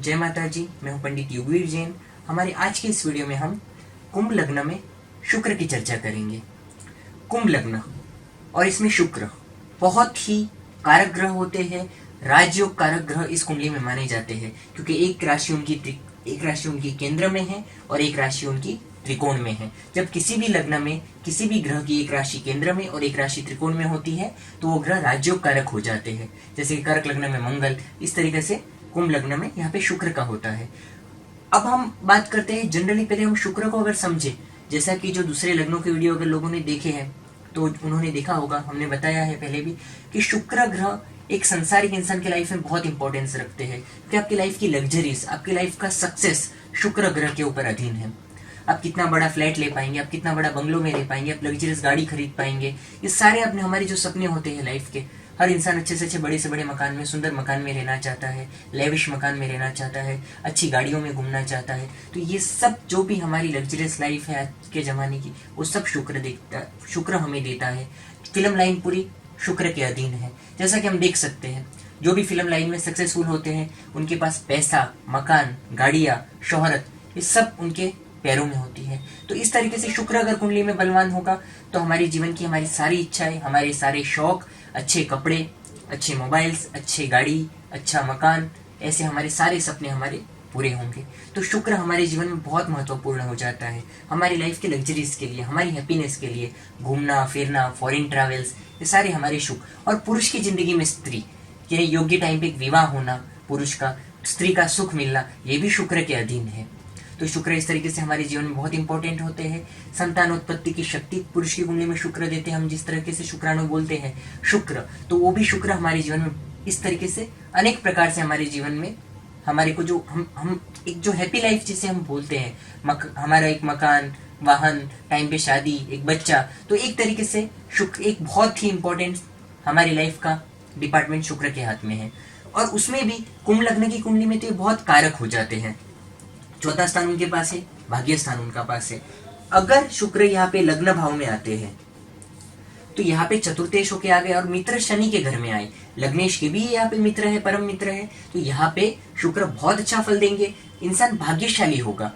जय माता जी। मैं हूं पंडित युगवीर जैन। हमारे आज के इस वीडियो में हम कुंभ लग्न में शुक्र की चर्चा करेंगे। कुंभ लग्न और इसमें शुक्र बहुत ही कारक ग्रह होते हैं। राजयोग कारक ग्रह इस कुंडली में माने जाते हैं, क्योंकि एक राशि उनकी केंद्र में है और एक राशि उनकी त्रिकोण में है। जब किसी भी लग्न में किसी भी ग्रह की एक राशि केंद्र में और एक राशि त्रिकोण में होती है तो वो ग्रह राजयोग कारक हो जाते हैं। जैसे कि कर्क लग्न में मंगल, इस तरीके से कुंभ लग्न में यहाँ पे शुक्र का होता है। अब हम बात करते हैं जनरली, पहले हम शुक्र को अगर समझे, जैसा कि जो दूसरे लग्नों के वीडियो अगर लोगों ने देखे हैं तो उन्होंने देखा होगा, हमने बताया है पहले भी कि शुक्र ग्रह एक संसारिक इंसान की लाइफ में बहुत इंपॉर्टेंस रखते हैं, कि आपकी लाइफ की लग्जरीज, आपकी लाइफ का सक्सेस शुक्र ग्रह के ऊपर अधीन है। आप कितना बड़ा फ्लैट ले पाएंगे, आप कितना बड़ा बंगलो में रह पाएंगे, आप लग्जरियस गाड़ी खरीद पाएंगे, ये सारे अपने हमारे जो सपने होते हैं लाइफ के। हर इंसान अच्छे से अच्छे बड़े से बड़े मकान में, सुंदर मकान में रहना चाहता है, लेविश मकान में रहना चाहता है, अच्छी गाड़ियों में घूमना चाहता है। तो ये सब जो भी हमारी लग्जरियस लाइफ है आज के ज़माने की, वो सब शुक्र हमें देता है। फिल्म लाइन पूरी शुक्र के अधीन है। जैसा कि हम देख सकते हैं, जो भी फिल्म लाइन में सक्सेसफुल होते हैं उनके पास पैसा, मकान, गाड़ियाँ, शोहरत, ये सब उनके पैरों में होती है। तो इस तरीके से शुक्र अगर कुंडली में बलवान होगा तो हमारे जीवन की हमारी सारी इच्छाएं, हमारे सारे शौक, अच्छे कपड़े, अच्छे मोबाइल्स, अच्छी गाड़ी, अच्छा मकान, ऐसे हमारे सारे सपने हमारे पूरे होंगे। तो शुक्र हमारे जीवन में बहुत महत्वपूर्ण हो जाता है, हमारी लाइफ के लग्जरीज के लिए, हमारी हैप्पीनेस के लिए, घूमना फिरना, फॉरेन ट्रैवल्स, ये सारे हमारे शुक्र। और पुरुष की जिंदगी में स्त्री के योग्य टाइम पे एक विवाह होना, पुरुष का स्त्री का सुख मिलना, ये भी शुक्र के अधीन है। तो शुक्र इस तरीके से हमारे जीवन में बहुत इंपॉर्टेंट होते हैं। संतानोत्पत्ति की शक्ति पुरुष की कुंडली में शुक्र देते हैं। हम जिस तरीके से शुक्राणु बोलते हैं शुक्र, तो वो भी शुक्र हमारे जीवन में इस तरीके से अनेक प्रकार से हमारे जीवन में हमारे को जो हम एक जो हैप्पी लाइफ जिसे हम बोलते हैं, हमारा एक मकान, वाहन, टाइम पे शादी, एक बच्चा, तो एक तरीके से शुक्र एक बहुत ही इंपॉर्टेंट हमारी लाइफ का डिपार्टमेंट शुक्र के हाथ में है। और उसमें भी कुंभ लग्न की कुंडली में तो ये बहुत कारक हो जाते हैं। चौथा स्थान उनके पास है, भाग्य स्थान उनका पास है। अगर शुक्र यहाँ पे लग्न भाव में आते हैं तो यहाँ पे चतुर्थेश होके आ गए और मित्र शनि के घर में आए, लग्नेश के भी यहाँ पे मित्र है, परम मित्र है, तो यहाँ पे शुक्र बहुत अच्छा फल देंगे। इंसान भाग्यशाली होगा,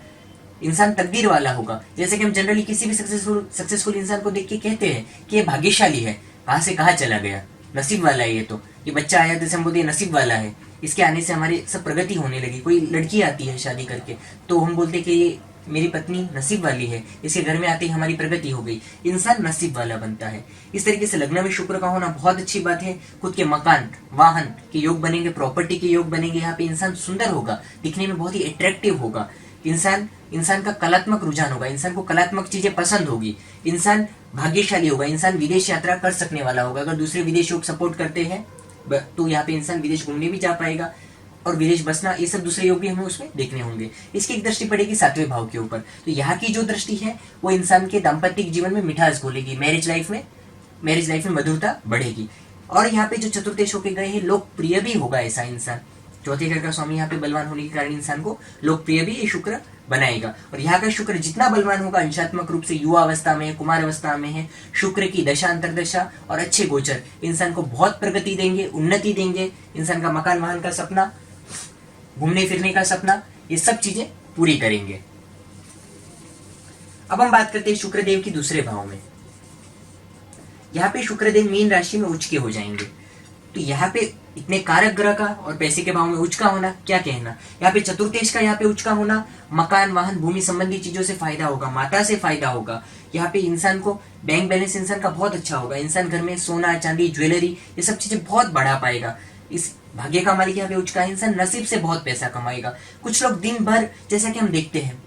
इंसान तकदीर वाला होगा। जैसे कि हम जनरली किसी भी सक्सेसफुल इंसान को देख के कहते हैं कि ये भाग्यशाली है, कहाँ से कहाँ चला गया, नसीब वाला है। ये बच्चा आया तो हम बोलते हैं नसीब वाला है, इसके आने से हमारी सब प्रगति होने लगी। कोई लड़की आती है शादी करके तो हम बोलते हैं कि ये मेरी पत्नी नसीब वाली है, इसके घर में आते ही हमारी प्रगति हो गई। इंसान नसीब वाला बनता है। इस तरीके से लग्न में शुक्र का होना बहुत अच्छी बात है। खुद के मकान, वाहन के योग बनेंगे, प्रॉपर्टी के योग बनेंगे। यहाँ पे इंसान सुंदर होगा, दिखने में बहुत ही अट्रैक्टिव होगा। इंसान का कलात्मक रुझान होगा, इंसान को कलात्मक चीजें पसंद होगी, इंसान भाग्यशाली होगा, इंसान विदेश यात्रा कर सकने वाला होगा। अगर दूसरे विदेश योग सपोर्ट करते हैं तो यहाँ पे इंसान विदेश घूमने भी जा पाएगा और विदेश बसना, ये सब दूसरे योग भी हमें उसमें देखने होंगे। इसकी एक दृष्टि पड़ेगी सातवें भाव के ऊपर। तो यहाँ की जो दृष्टि है वो इंसान के दाम्पत्य जीवन में मिठास घोलेगी, मैरिज लाइफ में मधुरता बढ़ेगी। और यहाँ पे जो चतुर्थेश होके गए हैं, लोकप्रिय भी होगा ऐसा इंसान। चौथे घर का स्वामी यहाँ पे बलवान होने के कारण इंसान को लोकप्रिय भी ये शुक्र बनाएगा। और यहाँ का शुक्र जितना बलवान होगा, अंशात्मक रूप से युवा अवस्था में है, कुमार अवस्था में है, शुक्र की दशा अंतरदशा और अच्छे गोचर इंसान को बहुत प्रगति देंगे, उन्नति देंगे। इंसान का मकान वाहन का सपना, घूमने फिरने का सपना, ये सब चीजें पूरी करेंगे। अब हम बात करते हैं शुक्रदेव की दूसरे भाव में। यहाँ पे शुक्रदेव मीन राशि में उच्च के हो जाएंगे। तो यहाँ पे इतने कारक ग्रह का और पैसे के भाव में उच्च का होना, क्या कहना। यहाँ पे चतुर्थेश का यहाँ पे उच्च का होना, मकान, वाहन, भूमि संबंधी चीजों से फायदा होगा, माता से फायदा होगा। यहाँ पे इंसान को बैंक बैलेंस इंसान का बहुत अच्छा होगा। इंसान घर में सोना, चांदी, ज्वेलरी, ये सब चीजें बहुत बढ़ा पाएगा। इस भाग्य का मालिक यहाँ पे उच्च का इंसान नसीब से बहुत पैसा कमाएगा। कुछ लोग दिन भर, जैसा कि हम देखते हैं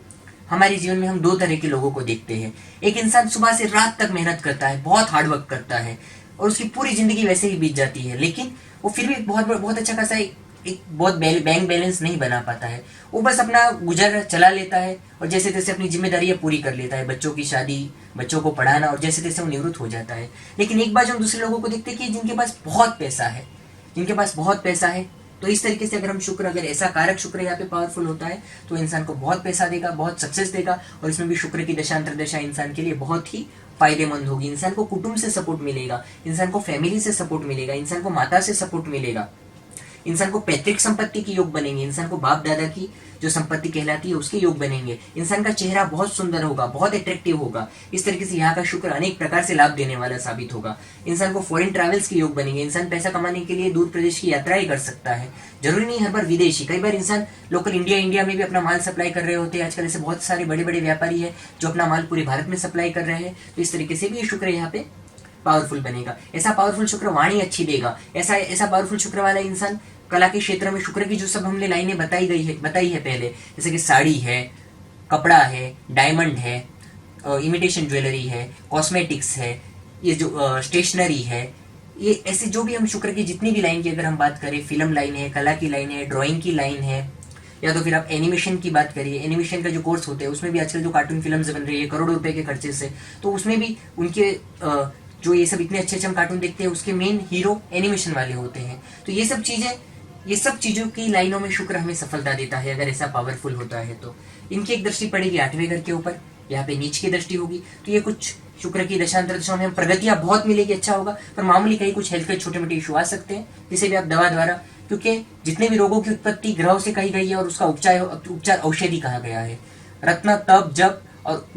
हमारे जीवन में, हम दो तरह के लोगों को देखते हैं। एक इंसान सुबह से रात तक मेहनत करता है, बहुत हार्डवर्क करता है और उसकी पूरी जिंदगी वैसे ही बीत जाती है, लेकिन वो फिर भी बहुत अच्छा खासा एक बहुत बैंक बैलेंस नहीं बना पाता है। वो बस अपना गुजर चला लेता है और जैसे तैसे अपनी जिम्मेदारियां पूरी कर लेता है, बच्चों की शादी, बच्चों को पढ़ाना, और जैसे तैसे वो निवृत्त हो जाता है। लेकिन एक बार जो हम दूसरे लोगों को देखते हैं कि जिनके पास बहुत पैसा है, तो इस तरीके से अगर हम शुक्र, अगर ऐसा कारक शुक्र यहाँ पे पावरफुल होता है तो इंसान को बहुत पैसा देगा, बहुत सक्सेस देगा। और इसमें भी शुक्र की दशा अंतरदशा इंसान के लिए बहुत ही फायदेमंद होगी। इंसान को कुटुंब से सपोर्ट मिलेगा, इंसान को फैमिली से सपोर्ट मिलेगा, इंसान को माता से सपोर्ट मिलेगा, इंसान को पैतृक संपत्ति के योग बनेंगे, इंसान को बाप दादा की जो संपत्ति कहलाती है उसके योग बनेंगे, इंसान का चेहरा बहुत सुंदर होगा, बहुत अट्रैक्टिव होगा। इस तरीके से यहाँ का शुक्र अनेक प्रकार से लाभ देने वाला साबित होगा। इंसान को फॉरेन ट्रैवल्स के योग बनेंगे, इंसान पैसा कमाने के लिए दूर प्रदेश की यात्रा ही कर सकता है, जरूरी नहीं हर बार विदेशी। कई बार इंसान लोकल इंडिया में भी अपना माल सप्लाई कर रहे होते हैं। आजकल ऐसे बहुत सारे बड़े बड़े व्यापारी है जो अपना माल पूरे भारत में सप्लाई कर रहे हैं। तो इस तरीके से भी ये शुक्र यहाँ पे पावरफुल बनेगा। ऐसा पावरफुल शुक्र वाणी अच्छी देगा। ऐसा पावरफुल शुक्र वाला इंसान कला के क्षेत्र में शुक्र की जो सब हमने लाइनें बताई है पहले, जैसे कि साड़ी है, कपड़ा है, डायमंड है, इमिटेशन ज्वेलरी है, कॉस्मेटिक्स है, ये जो स्टेशनरी है, ये ऐसे जो भी हम शुक्र की जितनी भी लाइन की अगर हम बात करें, फिल्म लाइन है, कला की लाइन है, ड्राइंग की लाइन है, या तो फिर आप एनिमेशन की बात करिए। एनिमेशन का जो कोर्स होते हैं उसमें भी आजकल जो कार्टून फिल्म्स बन रही है करोड़ों रुपए के खर्चे से, तो उसमें भी उनके जो ये सब इतने अच्छे हम कार्टून देखते हैं उसके मेन हीरो एनिमेशन वाले होते हैं। तो ये सब चीजों की लाइनों में शुक्र हमें सफलता देता है अगर ऐसा पावरफुल होता है तो। इनकी एक दृष्टि पड़ेगी 8वें घर के ऊपर, यहाँ पे नीच की दृष्टि होगी। तो ये कुछ शुक्र की दशांतर दशाओं में हम प्रगतियां बहुत मिलेगी, अच्छा होगा, पर मामूली कहीं कुछ हेल्थ के छोटे मोटे इशू आ सकते हैं, जिसे भी आप दवा द्वारा, क्योंकि जितने भी रोगों की उत्पत्ति ग्रहों से कही गई है और उसका उपचार औषधि कहा गया है। रत्न, तप, जप और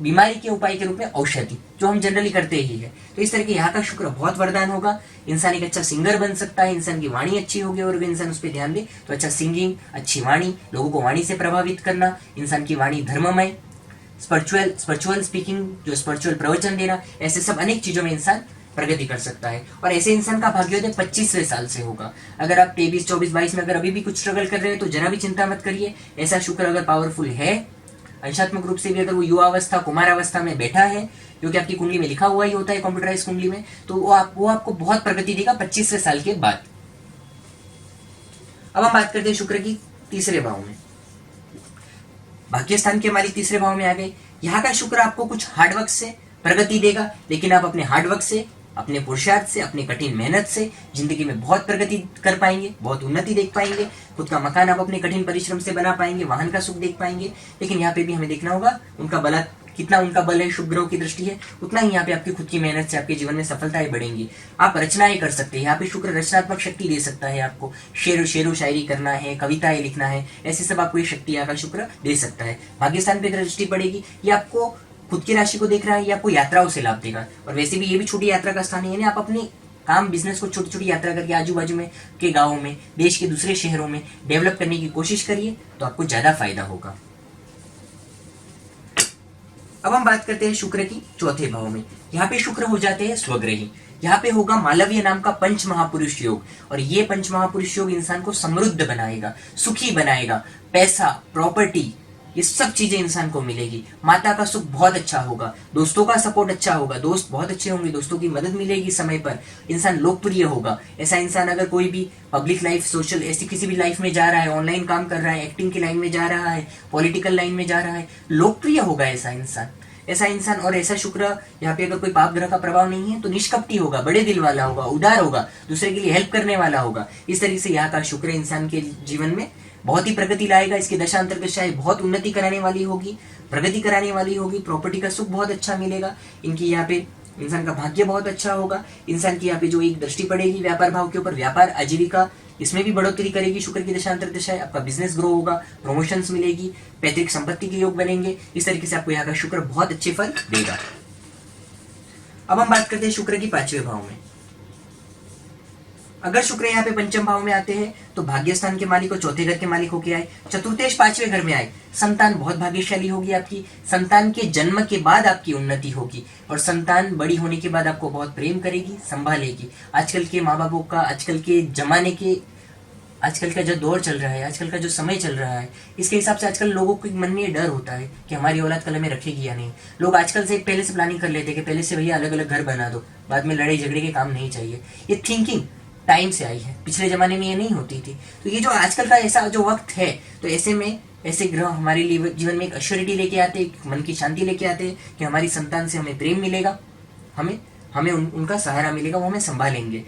बीमारी के उपाय के रूप में औषधि, जो हम जनरली करते ही है। तो इस तरह के यहाँ का शुक्र बहुत वरदान होगा। इंसान एक अच्छा सिंगर बन सकता है, इंसान की वाणी अच्छी होगी और अगर इंसान उस पर ध्यान दे तो अच्छा सिंगिंग, अच्छी वाणी, लोगों को वाणी से प्रभावित करना, इंसान की वाणी धर्ममय, स्पिरिचुअल स्पीकिंग, जो स्पिरिचुअल प्रवचन देना, ऐसे सब अनेक चीजों में इंसान प्रगति कर सकता है। और ऐसे इंसान का भाग्योदय 25वें साल से होगा। अगर आप 23, 24, 22 में अगर अभी भी कुछ स्ट्रगल कर रहे हैं तो जरा भी चिंता मत करिए। ऐसा शुक्र अगर पावरफुल है, अंशात्मक रूप से भी अगर वो युवावस्था, कुमारावस्था में बैठा है, जो कि आपकी कुंडली में लिखा हुआ ही होता है कंप्यूटराइज कुंडली में, तो वो आपको बहुत प्रगति देगा 25वें साल के बाद। अब हम बात करते हैं शुक्र की तीसरे भाव में। भाग्य स्थान के मालिक तीसरे भाव में आ गए। यहाँ का शुक्र आपको कुछ हार्डवर्क से प्रगति देगा, लेकिन आप अपने हार्डवर्क से, अपने पुरुषार्थ से, अपनी कठिन मेहनत से जिंदगी में बहुत प्रगति कर पाएंगे, बहुत उन्नति देख पाएंगे। खुद का मकान आप अपने कठिन परिश्रम से बना पाएंगे, वाहन का सुख देख पाएंगे। लेकिन यहाँ पे भी हमें देखना होगा कितना उनका बल है, शुभ ग्रहों की दृष्टि है, उतना ही यहाँ पे आपकी खुद की मेहनत से आपके जीवन में सफलताएं बढ़ेंगी। आप रचनाएं कर सकते हैं, यहाँ पे शुक्र रचनात्मक शक्ति दे सकता है आपको। शेरो शायरी करना है, कविताएं लिखना है, ऐसे सब आपको ये शक्ति यहाँ का शुक्र दे सकता है। भाग्यस्थान पे दृष्टि पड़ेगी, ये आपको खुद की राशि को देख रहा है, ये आपको यात्राओं से लाभ देगा। और वैसे भी ये भी छोटी यात्रा का स्थान है, यानी आप अपनी काम बिजनेस को छोटी छोटी यात्रा करके आजू बाजू में के गाँवों में, देश के दूसरे शहरों में डेवलप करने की कोशिश करिए, तो आपको ज्यादा फायदा होगा। अब हम बात करते हैं शुक्र की चौथे भाव में। यहाँ पे शुक्र हो जाते हैं स्वग्रही। यहाँ पे होगा मालवीय नाम का पंच महापुरुष योग, और ये पंच महापुरुष योग इंसान को समृद्ध बनाएगा, सुखी बनाएगा। पैसा, प्रॉपर्टी, ये सब चीजें इंसान को मिलेगी। माता का सुख बहुत अच्छा होगा, दोस्तों का सपोर्ट अच्छा होगा, दोस्त बहुत अच्छे होंगे, दोस्तों की मदद मिलेगी समय पर, इंसान लोकप्रिय होगा। ऐसा इंसान अगर कोई भी पब्लिक लाइफ, सोशल, ऐसी किसी भी लाइफ में जा रहा है, ऑनलाइन काम कर रहा है, एक्टिंग की लाइन में जा रहा है, पॉलिटिकल लाइन में जा रहा है, लोकप्रिय होगा ऐसा इंसान। और ऐसा शुक्र यहाँ पे अगर कोई पाप ग्रह का प्रभाव नहीं है तो निष्कपटी होगा, बड़े दिल वाला होगा, उदार होगा, दूसरे के लिए हेल्प करने वाला होगा। इस तरीके से यहाँ का शुक्र इंसान के जीवन में बहुत ही प्रगति लाएगा। इसकी दशा अंतर्दशाएं बहुत उन्नति कराने वाली होगी, प्रगति कराने वाली होगी, प्रॉपर्टी का सुख बहुत अच्छा मिलेगा। इनकी यहाँ पे इंसान का भाग्य बहुत अच्छा होगा। इंसान की यहाँ पे जो एक दृष्टि पड़ेगी व्यापार भाव के ऊपर, व्यापार, आजीविका, इसमें भी बढ़ोतरी करेगी शुक्र की दशा अंतर्दशाएं। आपका बिजनेस ग्रो होगा, प्रमोशंस मिलेगी, पैतृक संपत्ति के योग बनेंगे। इस तरीके से आपको यहाँ का शुक्र बहुत अच्छे फल देगा। अब हम बात करते हैं शुक्र की 5वें भाव में। अगर शुक्र यहाँ पे पंचम भाव में आते हैं तो भाग्यस्थान के मालिक और चौथे घर के मालिक होके आए, चतुर्थेश 5वें घर में आए, संतान बहुत भाग्यशाली होगी आपकी। संतान के जन्म के बाद आपकी उन्नति होगी, और संतान बड़ी होने के बाद आपको बहुत प्रेम करेगी, संभालेगी। आजकल के माँ बापों का, आजकल के जमाने के, आजकल का जो दौर चल रहा है, आजकल का जो समय चल रहा है, इसके हिसाब से आजकल लोगों के मन में ये डर होता है कि हमारी औलाद कल हमें रखेगी या नहीं। लोग आजकल से पहले से प्लानिंग कर लेते कि पहले से भैया अलग अलग घर बना दो, बाद में लड़ाई झगड़े के काम नहीं चाहिए। ये थिंकिंग टाइम से आई है, पिछले जमाने में ये नहीं होती थी। तो ये जो आजकल का ऐसा जो वक्त है, तो ऐसे में ऐसे ग्रह हमारे लिए जीवन में एक अश्योरिटी लेके आते हैं, मन की शांति लेके आते हैं कि हमारी संतान से हमें प्रेम मिलेगा, हमें उनका सहारा मिलेगा, वो हमें संभालेंगे।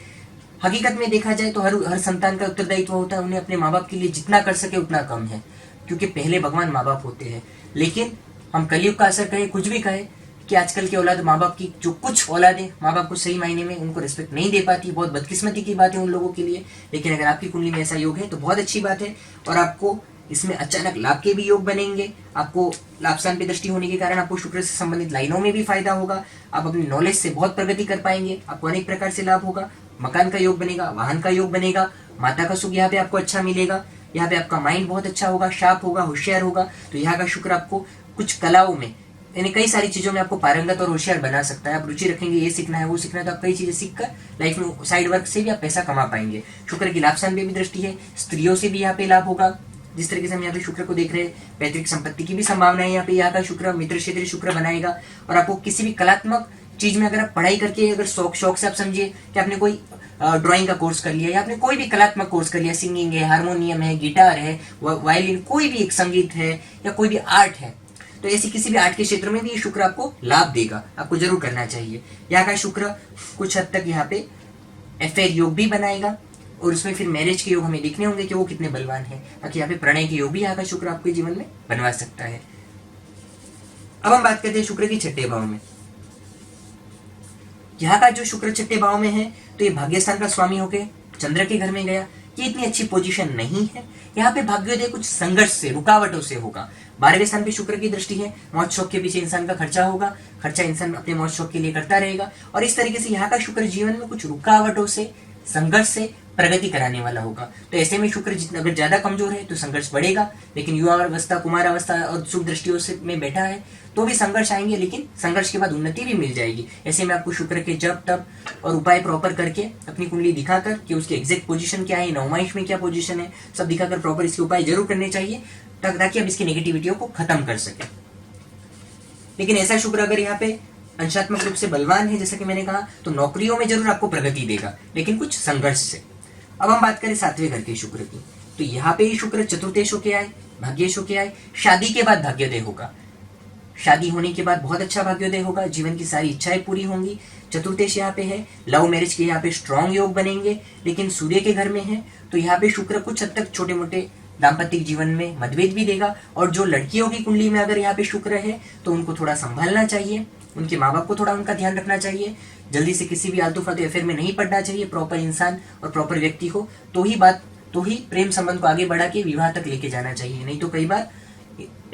हकीकत में देखा जाए तो हर संतान का उत्तरदायित्व होता है उन्हें अपने माँ बाप के लिए जितना कर सके उतना कम है, क्योंकि पहले भगवान माँ बाप होते हैं। लेकिन हम कलयुग का असर कहें, कुछ भी कहें, कि आजकल की औलाद माँ बाप की, जो कुछ औलादें माँ बाप को सही मायने में उनको रिस्पेक्ट नहीं दे पाती, बहुत बदकिस्मती की बात है उन लोगों के लिए। लेकिन अगर आपकी कुंडली में ऐसा योग है तो बहुत अच्छी बात है, और आपको इसमें अचानक लाभ के भी योग बनेंगे। आपको लाभ स्थान पे दृष्टि होने के कारण आपको शुक्र से संबंधित लाइनों में भी फायदा होगा। आप अपनी नॉलेज से बहुत प्रगति कर पाएंगे, आपको अनेक प्रकार से लाभ होगा। मकान का योग बनेगा, वाहन का योग बनेगा, माता का सुख यहाँ पे आपको अच्छा मिलेगा। यहाँ पे आपका माइंड बहुत अच्छा होगा, शार्प होगा, होशियार होगा। तो यहाँ का शुक्र आपको कुछ कलाओं में, यानी कई सारी चीजों में आपको पारंगत और होशियार बना सकता है। आप रुचि रखेंगे, ये सीखना है वो सीखना है, तो आप कई चीजें सीखकर लाइफ में साइड वर्क से भी आप पैसा कमा पाएंगे। शुक्र की लाभ स्थान पे भी दृष्टि है, स्त्रियों से भी यहाँ पे लाभ होगा। जिस तरीके से हम यहाँ पे शुक्र को देख रहे हैं, पैतृक संपत्ति की भी संभावना है यहाँ पे। यहाँ का शुक्र मित्र क्षेत्रीय शुक्र बनाएगा, और आपको किसी भी कलात्मक चीज में अगर आप पढ़ाई करके, अगर शौक से आप समझिए कि आपने कोई ड्राइंग का कोर्स कर लिया, या आपने कोई भी कलात्मक कोर्स कर लिया, सिंगिंग है, हारमोनियम है, गिटार है, वायलिन, कोई भी एक संगीत है, या कोई भी आर्ट है, तो ऐसी किसी भी आर्ट के क्षेत्र में भी ये शुक्र आपको लाभ देगा। आपको जरूर करना चाहिए। यहाँ का शुक्र कुछ हद तक यहाँ पे अफेयर योग भी बनाएगा, और उसमें फिर मैरिज के योग हमें देखने होंगे कि वो कितने बलवान है। बाकी यहाँ पे प्रणय के योग भी यहाँ का शुक्र आपके जीवन में बनवा सकता है। अब हम बात करते हैं शुक्र के छठे भाव में। यहाँ का जो शुक्र छठे भाव में है, तो ये भाग्यस्थान का स्वामी होके चंद्र के घर में गया। ये इतनी अच्छी पोजीशन नहीं है। यहाँ पे भाग्योदय कुछ संघर्ष से, रुकावटों से होगा। 12वें स्थान पे शुक्र की दृष्टि है, मौज शौक के पीछे इंसान का खर्चा होगा, खर्चा इंसान अपने मौज शौक के लिए करता रहेगा। और इस तरीके से यहाँ का शुक्र जीवन में कुछ रुकावटों से, संघर्ष से प्रगति कराने वाला होगा। तो ऐसे में शुक्र जितना अगर ज्यादा कमजोर है तो संघर्ष बढ़ेगा, लेकिन युवा अवस्था, कुमार अवस्था और शुभ दृष्टियों से में बैठा है तो भी संघर्ष आएंगे, लेकिन संघर्ष के बाद उन्नति भी मिल जाएगी। ऐसे में आपको शुक्र के जप तप और उपाय प्रॉपर करके अपनी कुंडली दिखाकर कि उसकी एग्जैक्ट पोजीशन क्या है, नवमांश में क्या पोजीशन है, सब दिखाकर प्रॉपर इसके उपाय जरूर करने चाहिए, ताकि आप इसकी नेगेटिविटियों को खत्म कर सके। लेकिन ऐसा शुक्र अगर यहाँ पे अंशात्मक रूप से बलवान है, जैसा कि मैंने कहा, तो नौकरियों में जरूर आपको प्रगति देगा, लेकिन कुछ संघर्ष से। अब हम बात करें 7वें घर के शुक्र की, तो यहाँ पे ही शुक्र चतुर्थेश होके आए, भाग्येश होके आए। शादी के बाद भाग्योदय होगा, शादी होने के बाद बहुत अच्छा भाग्योदय होगा, जीवन की सारी इच्छाएं पूरी होंगी। चतुर्थेश यहाँ पे है, लव मैरिज के यहाँ पे स्ट्रॉन्ग योग बनेंगे, लेकिन सूर्य के घर में है, तो यहाँ पे शुक्र कुछ हद तक छोटे मोटे दाम्पत्य जीवन में मतभेद भी देगा। और जो लड़कियों की कुंडली में अगर यहाँ पे शुक्र है तो उनको थोड़ा संभालना चाहिए, उनके माँ बाप को थोड़ा उनका ध्यान रखना चाहिए, जल्दी से किसी भी आलतू फालतू अफेयर में नहीं पड़ना चाहिए। प्रॉपर इंसान और प्रॉपर व्यक्ति हो तो ही प्रेम संबंध को आगे बढ़ा के विवाह तक लेके जाना चाहिए। नहीं तो कई बार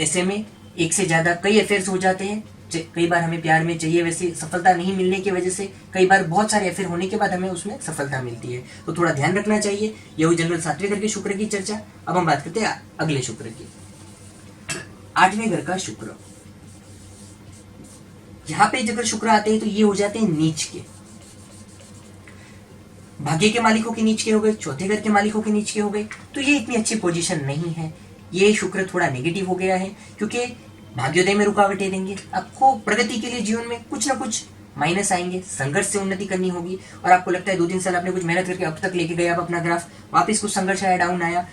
ऐसे में एक से ज्यादा कई अफेयर्स हो जाते हैं। कई बार हमें प्यार में चाहिए वैसी सफलता नहीं मिलने की वजह से कई बार बहुत सारे अफेयर होने के बाद हमें उसमें सफलता मिलती है, तो थोड़ा ध्यान रखना चाहिए। ये हुई जनरल 7वें घर के शुक्र की चर्चा। अब हम बात करते हैं अगले शुक्र की, 8वें घर का शुक्र। यहाँ पे अगर शुक्र आते हैं तो ये हो जाते हैं नीच के, भाग्य के मालिकों के नीच के हो गए, चौथे घर के मालिकों के नीच के हो गए। तो ये इतनी अच्छी पोजीशन नहीं है, ये शुक्र थोड़ा नेगेटिव हो गया है, क्योंकि भाग्योदय में रुकावटें देंगे। आपको प्रगति के लिए जीवन में कुछ ना कुछ माइनस आएंगे, संघर्ष से उन्नति करनी होगी। और आपको लगता है 2-3 साल आपने कुछ मेहनत करके अब तक लेके गए आप अपना ग्राफ, वापस कुछ संघर्ष आया, डाउन आया।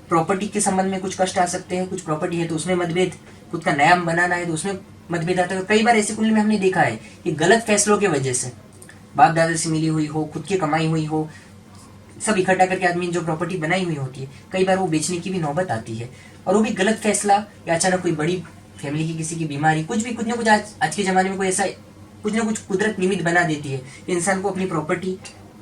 प्रॉपर्टी के संबंध में कुछ कष्ट आ सकते हैं, कुछ प्रॉपर्टी है तो उसमें मतभेद, खुद का नया बनाना है तो उसमें मतभेद आता है। कई बार ऐसी कुंडली में हमने देखा है कि गलत फैसलों की वजह से, बाप दादा से मिली हुई हो, खुद की कमाई हुई हो, सब इकट्ठा करके आदमी जो प्रॉपर्टी बनाई हुई होती है, कई बार वो बेचने की भी नौबत आती है। और वो भी गलत फैसला, या अचानक कोई बड़ी फैमिली की किसी की बीमारी, कुछ ना कुछ आज के ज़माने में कोई ऐसा कुछ ना कुछ कुदरत निमित्त बना देती है कि इंसान को अपनी प्रॉपर्टी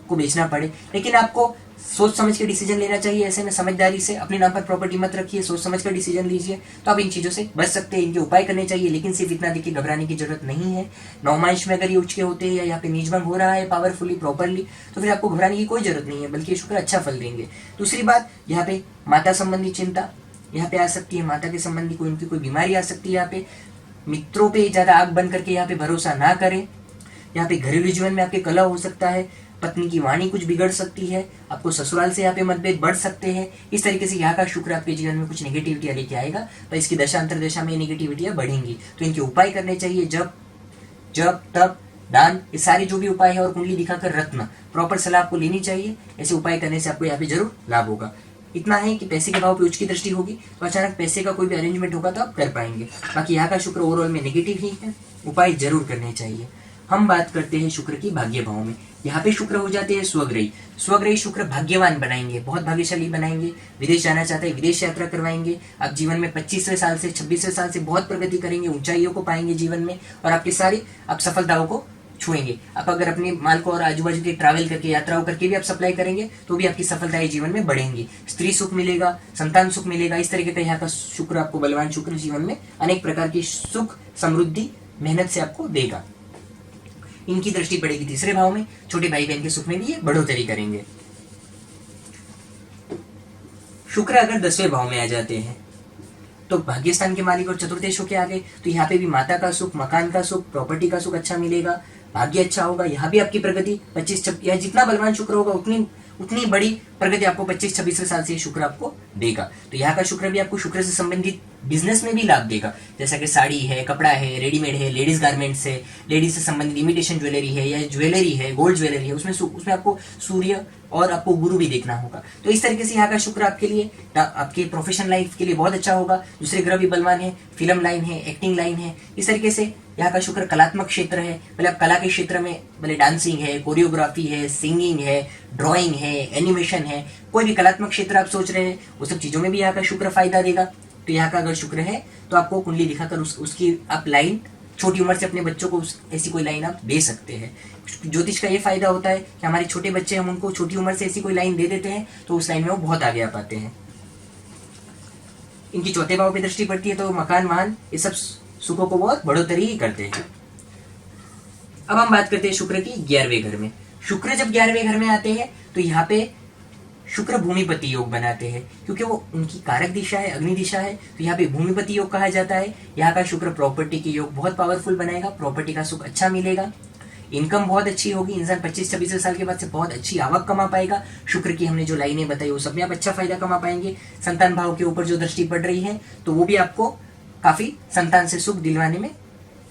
को बेचना पड़े। लेकिन आपको सोच समझ के डिसीजन लेना चाहिए। ऐसे में समझदारी से अपने नाम पर प्रॉपर्टी मत रखिए, सोच समझ कर डिसीजन लीजिए, तो आप इन चीज़ों से बच सकते हैं। इनके उपाय करने चाहिए, लेकिन सिर्फ इतना देखिए घबराने की जरूरत नहीं है। नौमांश में अगर ये उच्च के होते हैं या यहाँ पे नीचभंग हो रहा है पावरफुली प्रॉपरली, तो फिर आपको घबराने की कोई जरूरत नहीं है, बल्कि ये शुक्र अच्छा फल देंगे। दूसरी बात, यहाँ पे माता संबंधी चिंता यहाँ पे आ सकती है, माता के संबंधी कोई उनकी कोई बीमारी आ सकती है। यहाँ पे मित्रों पे ज्यादा आग बन करके यहाँ पे भरोसा ना करें। यहाँ पे घरेलू जीवन में आपके कलह हो सकता है, पत्नी की वाणी कुछ बिगड़ सकती है, आपको ससुराल से यहाँ पे मतभेद बढ़ सकते हैं। इस तरीके से यहाँ का शुक्र आपके जीवन में कुछ नेगेटिविटियाँ लेके आएगा, तो इसकी दशा अंतरदशा में नेगेटिविटियाँ बढ़ेंगी। तो इनके उपाय करने चाहिए, जब तप दान, ये सारे जो भी उपाय है, और कुंडली दिखाकर रत्न प्रॉपर सलाह आपको लेनी चाहिए। ऐसे उपाय करने से आपको यहाँ पे जरूर लाभ होगा। इतना है कि पैसे के भाव पे उच्च की दृष्टि होगी, तो अचानक पैसे का कोई भी अरेंजमेंट होगा तो आप कर पाएंगे। बाकी यहाँ का शुक्र ओवरऑल में नेगेटिव ही है, उपाय जरूर करने चाहिए। हम बात करते हैं शुक्र की भाग्य भाव में। यहाँ पे शुक्र हो जाते हैं स्वग्रही। स्वग्रही शुक्र भाग्यवान बनाएंगे, बहुत भाग्यशाली बनाएंगे। विदेश जाना चाहते हैं विदेश यात्रा करवाएंगे। आप जीवन में 25वें साल से 26वें साल से बहुत प्रगति करेंगे, ऊंचाइयों को पाएंगे जीवन में, और आपकी सारी आप सफलताओं को छुएंगे। आप अगर अपने माल को और आजू बाजू के ट्रैवल करके, यात्राओं करके भी आप सप्लाई करेंगे तो भी आपकी सफलताएं जीवन में बढ़ेंगी। स्त्री सुख मिलेगा, संतान सुख मिलेगा। इस तरीके का यहाँ का शुक्र आपको, बलवान शुक्र जीवन में अनेक प्रकार की सुख समृद्धि मेहनत से आपको देगा। इनकी दृष्टि पड़ेगी तीसरे भाव में, छोटे भाई बहन के सुख में भी ये बढ़ोतरी करेंगे। शुक्र अगर 10वें भाव में आ जाते हैं तो भाग्यस्थान के मालिक और चतुर्थ के आ गए, तो यहाँ पे भी माता का सुख, मकान का सुख, प्रॉपर्टी का सुख अच्छा मिलेगा, भाग्य अच्छा होगा। यहाँ भी आपकी प्रगति 25 या जितना बलवान शुक्र होगा उतनी बड़ी प्रगति आपको 25-26 साल से शुक्र आपको देगा। तो यहाँ का शुक्र भी आपको शुक्र से संबंधित बिजनेस में भी लाभ देगा, जैसा कि साड़ी है, कपड़ा है, रेडीमेड है, लेडीज गारमेंट्स है, लेडीज से संबंधित इमिटेशन ज्वेलरी है या ज्वेलरी है, गोल्ड ज्वेलरी है, उसमें आपको सूर्य और आपको गुरु भी देखना होगा। तो इस तरीके से यहाँ का शुक्र आपके लिए, आपके प्रोफेशनल लाइफ के लिए बहुत अच्छा होगा। दूसरे ग्रह भी बलवान है, फिल्म लाइन है, एक्टिंग लाइन है। इस तरीके से यहाँ का शुक्र कलात्मक क्षेत्र है, मतलब कला के क्षेत्र में, भले डांसिंग है, कोरियोग्राफी है, सिंगिंग है, ड्राइंग है, एनिमेशन है, कोई भी कलात्मक क्षेत्र आप सोच रहे हैं वो सब चीजों में भी यहाँ का शुक्र फायदा देगा। तो यहाँ का अगर शुक्र है तो आपको कुंडली दिखाकर उसकी आप लाइन छोटी उम्र से अपने बच्चों को ऐसी कोई लाइन आप दे सकते हैं। ज्योतिष का ये फायदा होता है कि हमारे छोटे बच्चे, हम उनको छोटी उम्र से ऐसी कोई लाइन दे देते हैं तो उस लाइन में वो बहुत आगे आ पाते हैं। इनकी चौथे भाव पे दृष्टि पड़ती है तो मकान, वाहन, ये सब सुखों को बहुत बढ़ोतरी ही करते हैं। अब हम बात करते हैं शुक्र की 11वें घर में। शुक्र जब 11वें घर में आते हैं तो यहाँ पे शुक्र भूमिपति योग बनाते हैं, क्योंकि वो उनकी कारक दिशा है, अग्नि दिशा है, तो यहाँ पे भूमिपति योग कहा जाता है। यहाँ का शुक्र प्रॉपर्टी के योग बहुत पावरफुल बनाएगा, प्रॉपर्टी का सुख अच्छा मिलेगा, इनकम बहुत अच्छी होगी। इंसान 25-26 साल के बाद से बहुत अच्छी आवक कमा पाएगा। शुक्र की हमने जो लाइनें बताई वो सब में आप अच्छा फायदा कमा पाएंगे। संतान भाव के ऊपर जो दृष्टि पड़ रही है तो वो भी आपको काफी संतान से सुख दिलवाने में,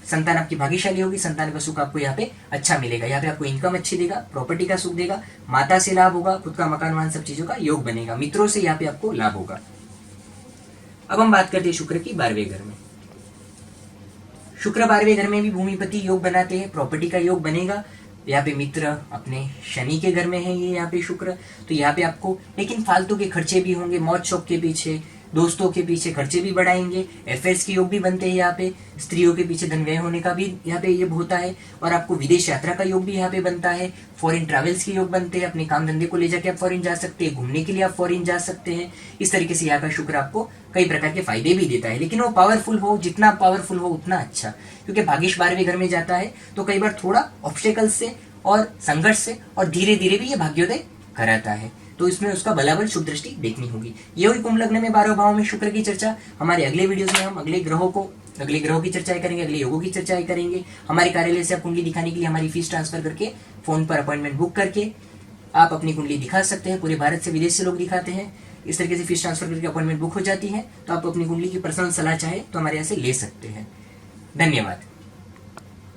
संतान आपकी भाग्यशाली होगी, संतान का सुख आपको यहाँ पे अच्छा मिलेगा। यहाँ पे आपको इनकम अच्छी देगा, प्रॉपर्टी का सुख देगा, माता से लाभ होगा, खुद का मकान वाहन सब चीजों का योग बनेगा, मित्रों से यहाँ पे आपको लाभ होगा। अब हम बात करते हैं शुक्र की 12वें घर में। शुक्र 12वें घर में भी भूमिपति योग बनाते हैं, प्रॉपर्टी का योग बनेगा। यहाँ पे मित्र अपने शनि के घर में है ये यहाँ पे शुक्र, तो यहाँ पे आपको लेकिन फालतू के खर्चे भी होंगे, मौज शौक के पीछे, दोस्तों के पीछे खर्चे भी बढ़ाएंगे। अफेयर्स के योग भी बनते हैं यहाँ पे, स्त्रियों के पीछे धन व्यय होने का भी यहाँ पे ये होता है, और आपको विदेश यात्रा का योग भी यहाँ पे बनता है। फॉरेन ट्रैवल्स के योग बनते हैं, अपने काम धंधे को ले जाके आप फॉरेन जा सकते हैं, घूमने के लिए आप फॉरेन जा सकते हैं। इस तरीके से यहाँ का शुक्र आपको कई प्रकार के फायदे भी देता है, लेकिन वो पावरफुल हो, जितना पावरफुल हो उतना अच्छा, क्योंकि भाग्येश 12वें घर में जाता है तो कई बार थोड़ा ऑब्स्टेकल्स से और संघर्ष से और धीरे धीरे भी ये भाग्योदय कराता है, तो इसमें उसका बलाबल शुभ दृष्टि देखनी होगी। ये हुई कुंभ लग्न में 12 भाव में शुक्र की चर्चा। हमारे अगले वीडियोस में हम अगले ग्रहों की चर्चाएं करेंगे, अगले योगों की चर्चाएं करेंगे। हमारे कार्यालय से आप कुंडली दिखाने के लिए हमारी फीस ट्रांसफर करके फोन पर अपॉइंटमेंट बुक करके आप अपनी कुंडली दिखा सकते हैं। पूरे भारत से, विदेश से लोग दिखाते हैं। इस तरीके से फीस ट्रांसफर करके अपॉइंटमेंट बुक हो जाती है, तो आप अपनी कुंडली की पर्सनल सलाह चाहे तो हमारे यहाँ से ले सकते हैं। धन्यवाद।